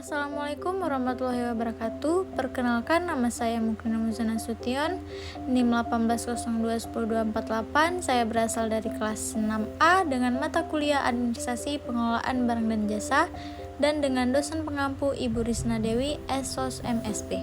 Assalamualaikum warahmatullahi wabarakatuh. Perkenalkan, nama saya Mukmina Muzana Sution, NIM 180210248. Saya berasal dari kelas 6A dengan mata kuliah Administrasi Pengelolaan Barang dan Jasa dan dengan dosen pengampu Ibu Risna Dewi, SOS MSP.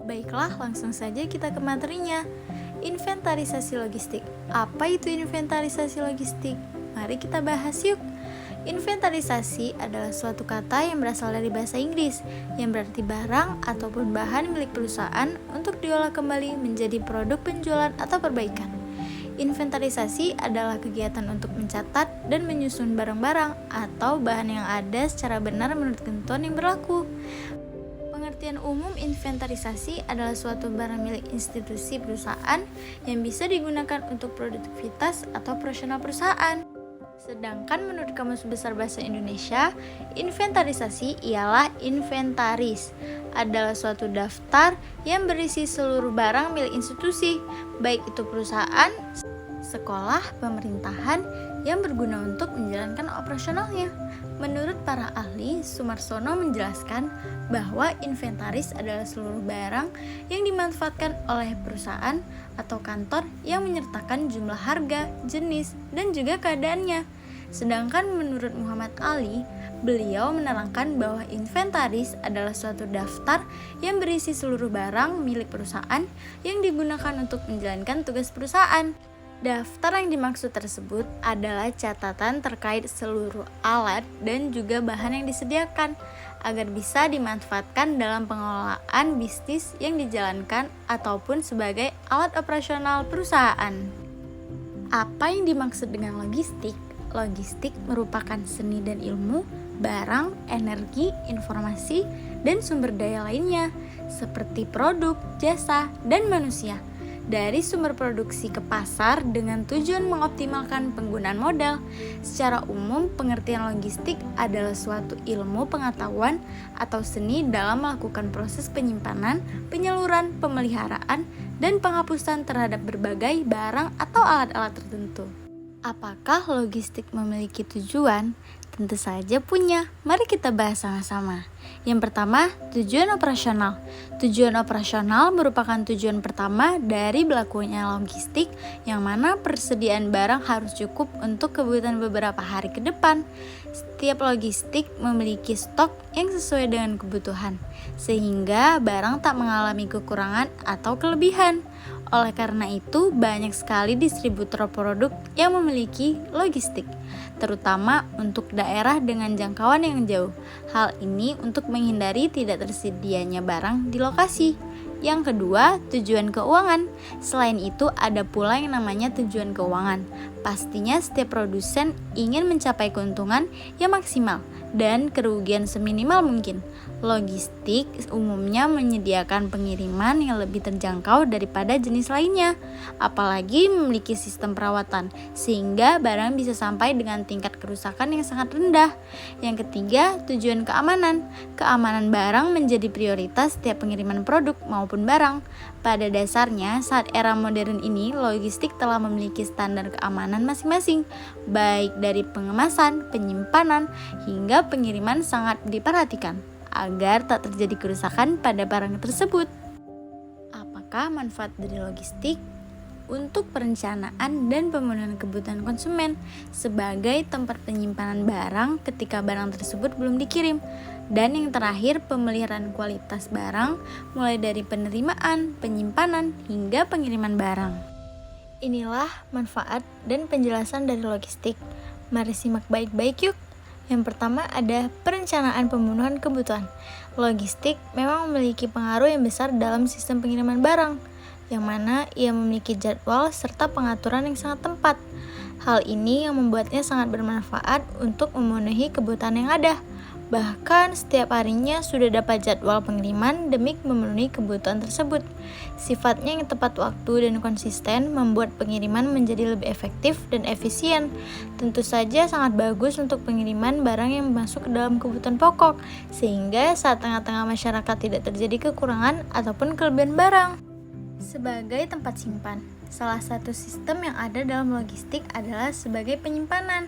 Baiklah, langsung saja kita ke materinya. Inventarisasi logistik. Apa itu inventarisasi logistik? Mari kita bahas yuk. Inventarisasi adalah suatu kata yang berasal dari bahasa Inggris yang berarti barang ataupun bahan milik perusahaan untuk diolah kembali menjadi produk penjualan atau perbaikan. Inventarisasi adalah kegiatan untuk mencatat dan menyusun barang-barang atau bahan yang ada secara benar menurut ketentuan yang berlaku. Pengertian umum inventarisasi adalah suatu barang milik institusi perusahaan yang bisa digunakan untuk produktivitas atau operasional perusahaan. Sedangkan menurut Kamus Besar Bahasa Indonesia, inventarisasi ialah inventaris, adalah suatu daftar yang berisi seluruh barang milik institusi, baik itu perusahaan, sekolah, pemerintahan, yang berguna untuk menjalankan operasionalnya. Menurut para ahli, Sumarsono menjelaskan bahwa inventaris adalah seluruh barang yang dimanfaatkan oleh perusahaan atau kantor yang menyertakan jumlah harga, jenis, dan juga keadaannya. Sedangkan menurut Muhammad Ali, beliau menerangkan bahwa inventaris adalah suatu daftar yang berisi seluruh barang milik perusahaan yang digunakan untuk menjalankan tugas perusahaan. Daftar yang dimaksud tersebut adalah catatan terkait seluruh alat dan juga bahan yang disediakan agar bisa dimanfaatkan dalam pengelolaan bisnis yang dijalankan ataupun sebagai alat operasional perusahaan. Apa yang dimaksud dengan logistik? Logistik merupakan seni dan ilmu, barang, energi, informasi, dan sumber daya lainnya seperti produk, jasa, dan manusia dari sumber produksi ke pasar dengan tujuan mengoptimalkan penggunaan modal. Secara umum, pengertian logistik adalah suatu ilmu pengetahuan atau seni dalam melakukan proses penyimpanan, penyaluran, pemeliharaan, dan penghapusan terhadap berbagai barang atau alat-alat tertentu. Apakah logistik memiliki tujuan? Tentu saja punya. Mari kita bahas sama-sama. Yang pertama, tujuan operasional. Tujuan operasional merupakan tujuan pertama dari berlakunya logistik, yang mana persediaan barang harus cukup untuk kebutuhan beberapa hari ke depan. Setiap logistik memiliki stok yang sesuai dengan kebutuhan, sehingga barang tak mengalami kekurangan atau kelebihan. Oleh karena itu, banyak sekali distributor produk yang memiliki logistik, terutama untuk daerah dengan jangkauan yang jauh. Hal ini untuk menghindari tidak tersedianya barang di lokasi. Yang kedua, tujuan keuangan. Selain itu, ada pula yang namanya tujuan keuangan. Pastinya setiap produsen ingin mencapai keuntungan yang maksimal dan kerugian seminimal mungkin. Logistik umumnya menyediakan pengiriman yang lebih terjangkau daripada jenis lainnya, apalagi memiliki sistem perawatan, sehingga barang bisa sampai dengan tingkat kerusakan yang sangat rendah. Yang ketiga, tujuan keamanan. Keamanan barang menjadi prioritas setiap pengiriman produk maupun barang. Pada dasarnya, saat era modern ini, logistik telah memiliki standar keamanan masing-masing, baik dari pengemasan, penyimpanan, hingga pengiriman sangat diperhatikan agar tak terjadi kerusakan pada barang tersebut. Apakah manfaat dari logistik? Untuk perencanaan dan pemenuhan kebutuhan konsumen sebagai tempat penyimpanan barang ketika barang tersebut belum dikirim. Dan yang terakhir, pemeliharaan kualitas barang mulai dari penerimaan, penyimpanan, hingga pengiriman barang. Inilah manfaat dan penjelasan dari logistik. Mari simak baik-baik yuk. Yang pertama ada perencanaan pemenuhan kebutuhan. Logistik memang memiliki pengaruh yang besar dalam sistem pengiriman barang, yang mana ia memiliki jadwal serta pengaturan yang sangat tepat. Hal ini yang membuatnya sangat bermanfaat untuk memenuhi kebutuhan yang ada. Bahkan setiap harinya sudah dapat jadwal pengiriman demi memenuhi kebutuhan tersebut. Sifatnya yang tepat waktu dan konsisten membuat pengiriman menjadi lebih efektif dan efisien. Tentu saja sangat bagus untuk pengiriman barang yang masuk ke dalam kebutuhan pokok, sehingga saat tengah-tengah masyarakat tidak terjadi kekurangan ataupun kelebihan barang. Sebagai tempat simpan, salah satu sistem yang ada dalam logistik adalah sebagai penyimpanan.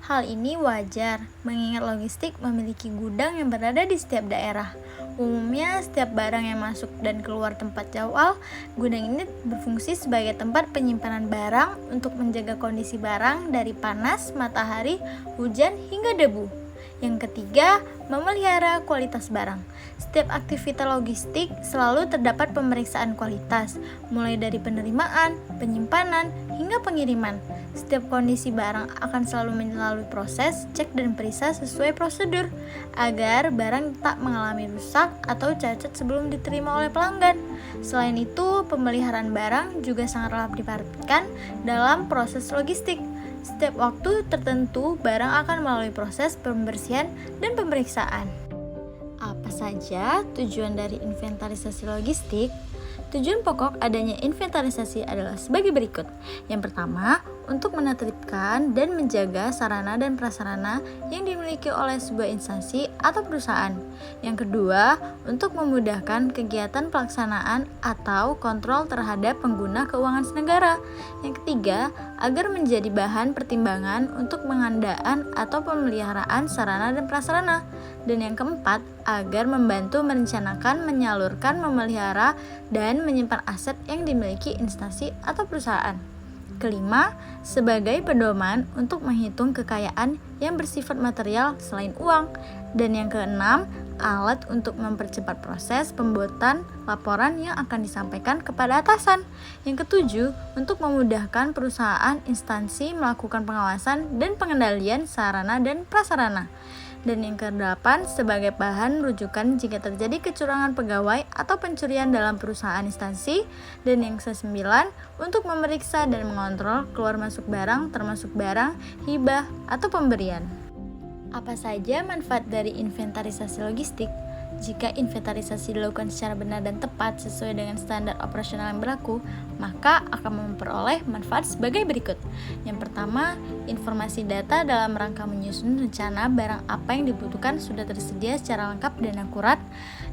Hal ini wajar, mengingat logistik memiliki gudang yang berada di setiap daerah. Umumnya, setiap barang yang masuk dan keluar tempat jauh, gudang ini berfungsi sebagai tempat penyimpanan barang untuk menjaga kondisi barang dari panas, matahari, hujan, hingga debu. Yang ketiga, memelihara kualitas barang. Setiap aktivitas logistik selalu terdapat pemeriksaan kualitas, mulai dari penerimaan, penyimpanan, hingga pengiriman. Setiap kondisi barang akan selalu melalui proses cek dan periksa sesuai prosedur, agar barang tak mengalami rusak atau cacat sebelum diterima oleh pelanggan. Selain itu, pemeliharaan barang juga sangatlah diperhatikan dalam proses logistik. Setiap waktu tertentu, barang akan melalui proses pembersihan dan pemeriksaan. Apa saja tujuan dari inventarisasi logistik? Tujuan pokok adanya inventarisasi adalah sebagai berikut. Yang pertama, untuk menertibkan dan menjaga sarana dan prasarana yang dimiliki oleh sebuah instansi atau perusahaan. Yang kedua, untuk memudahkan kegiatan pelaksanaan atau kontrol terhadap pengguna keuangan negara. Yang ketiga, agar menjadi bahan pertimbangan untuk pengadaan atau pemeliharaan sarana dan prasarana. Dan yang keempat, agar membantu merencanakan, menyalurkan, memelihara, dan menyimpan aset yang dimiliki instansi atau perusahaan. Kelima, sebagai pedoman untuk menghitung kekayaan yang bersifat material selain uang. Dan yang keenam, alat untuk mempercepat proses pembuatan laporan yang akan disampaikan kepada atasan. Yang ketujuh, untuk memudahkan perusahaan instansi melakukan pengawasan dan pengendalian sarana dan prasarana. Dan yang kedelapan, sebagai bahan rujukan jika terjadi kecurangan pegawai atau pencurian dalam perusahaan instansi. Dan yang kesembilan, untuk memeriksa dan mengontrol keluar masuk barang, termasuk barang, hibah, atau pemberian. Apa saja manfaat dari inventarisasi logistik? Jika inventarisasi dilakukan secara benar dan tepat sesuai dengan standar operasional yang berlaku, maka akan memperoleh manfaat sebagai berikut. Yang pertama, informasi data dalam rangka menyusun rencana barang apa yang dibutuhkan sudah tersedia secara lengkap dan akurat.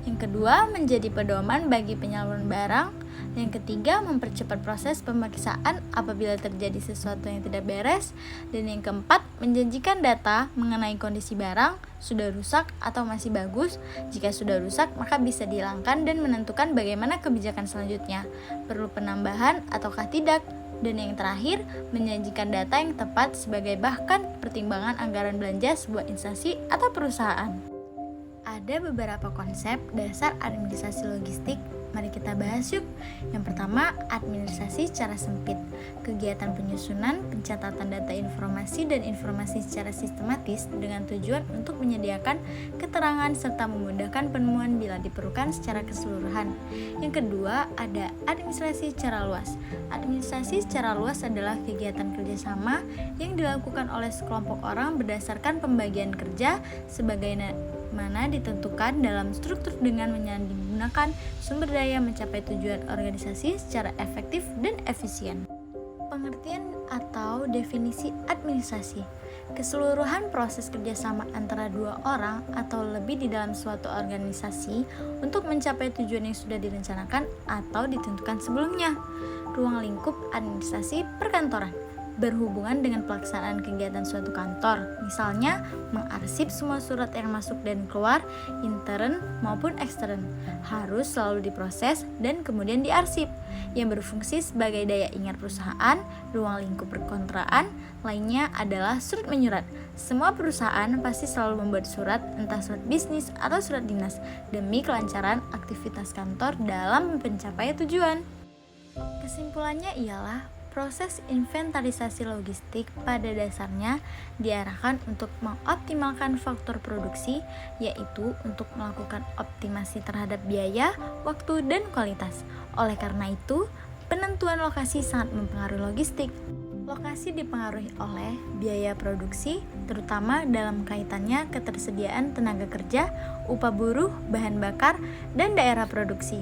Yang kedua, menjadi pedoman bagi penyaluran barang. Yang ketiga, mempercepat proses pemeriksaan apabila terjadi sesuatu yang tidak beres. Dan yang keempat, menjanjikan data mengenai kondisi barang, sudah rusak atau masih bagus. Jika sudah rusak, maka bisa dihilangkan dan menentukan bagaimana kebijakan selanjutnya, perlu penambahan ataukah tidak. Dan yang terakhir, menjanjikan data yang tepat sebagai bahkan pertimbangan anggaran belanja sebuah instansi atau perusahaan. Ada beberapa konsep dasar administrasi logistik. Mari kita bahas yuk. Yang pertama, administrasi secara sempit. Kegiatan penyusunan, pencatatan data informasi dan informasi secara sistematis dengan tujuan untuk menyediakan keterangan serta memudahkan penemuan bila diperlukan secara keseluruhan. Yang kedua, ada administrasi secara luas. Administrasi secara luas adalah kegiatan kerjasama yang dilakukan oleh sekelompok orang berdasarkan pembagian kerja sebagaimana ditentukan dalam struktur dengan menggunakan sumber daya mencapai tujuan organisasi secara efektif dan efisien. Pengertian atau definisi administrasi: keseluruhan proses kerjasama antara dua orang atau lebih di dalam suatu organisasi untuk mencapai tujuan yang sudah direncanakan atau ditentukan sebelumnya. Ruang lingkup administrasi perkantoran berhubungan dengan pelaksanaan kegiatan suatu kantor, misalnya mengarsip semua surat yang masuk dan keluar, intern maupun ekstern, harus selalu diproses dan kemudian diarsip. Yang berfungsi sebagai daya ingat perusahaan. Ruang lingkup perkontraan lainnya adalah surat menyurat. Semua perusahaan pasti selalu membuat surat, entah surat bisnis atau surat dinas, demi kelancaran aktivitas kantor dalam mencapai tujuan. Kesimpulannya ialah proses inventarisasi logistik pada dasarnya diarahkan untuk mengoptimalkan faktor produksi, yaitu untuk melakukan optimasi terhadap biaya, waktu, dan kualitas. Oleh karena itu, penentuan lokasi sangat mempengaruhi logistik. Lokasi dipengaruhi oleh biaya produksi, terutama dalam kaitannya ketersediaan tenaga kerja, upah buruh, bahan bakar, dan daerah produksi.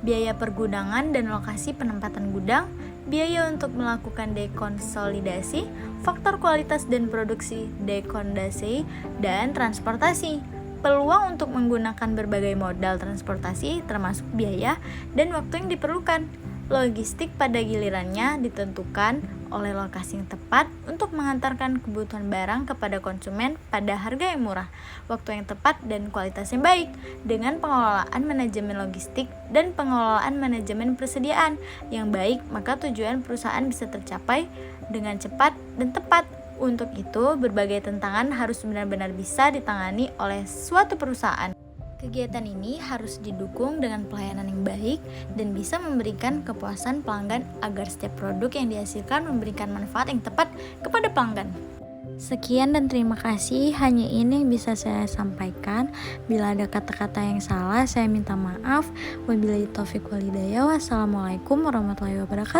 Biaya pergudangan dan lokasi penempatan gudang, biaya untuk melakukan dekonsolidasi, faktor kualitas dan produksi, dekondasi, dan transportasi. Peluang untuk menggunakan berbagai modal transportasi termasuk biaya dan waktu yang diperlukan. Logistik pada gilirannya ditentukan oleh lokasi yang tepat untuk mengantarkan kebutuhan barang kepada konsumen pada harga yang murah, waktu yang tepat, dan kualitas yang baik. Dengan pengelolaan manajemen logistik dan pengelolaan manajemen persediaan yang baik, maka tujuan perusahaan bisa tercapai dengan cepat dan tepat. Untuk itu, berbagai tantangan harus benar-benar bisa ditangani oleh suatu perusahaan. Kegiatan ini harus didukung dengan pelayanan yang baik dan bisa memberikan kepuasan pelanggan agar setiap produk yang dihasilkan memberikan manfaat yang tepat kepada pelanggan. Sekian dan terima kasih, hanya ini yang bisa saya sampaikan. Bila ada kata-kata yang salah, saya minta maaf. Wabillahi taufiq walhidayah. Wassalamualaikum warahmatullahi wabarakatuh.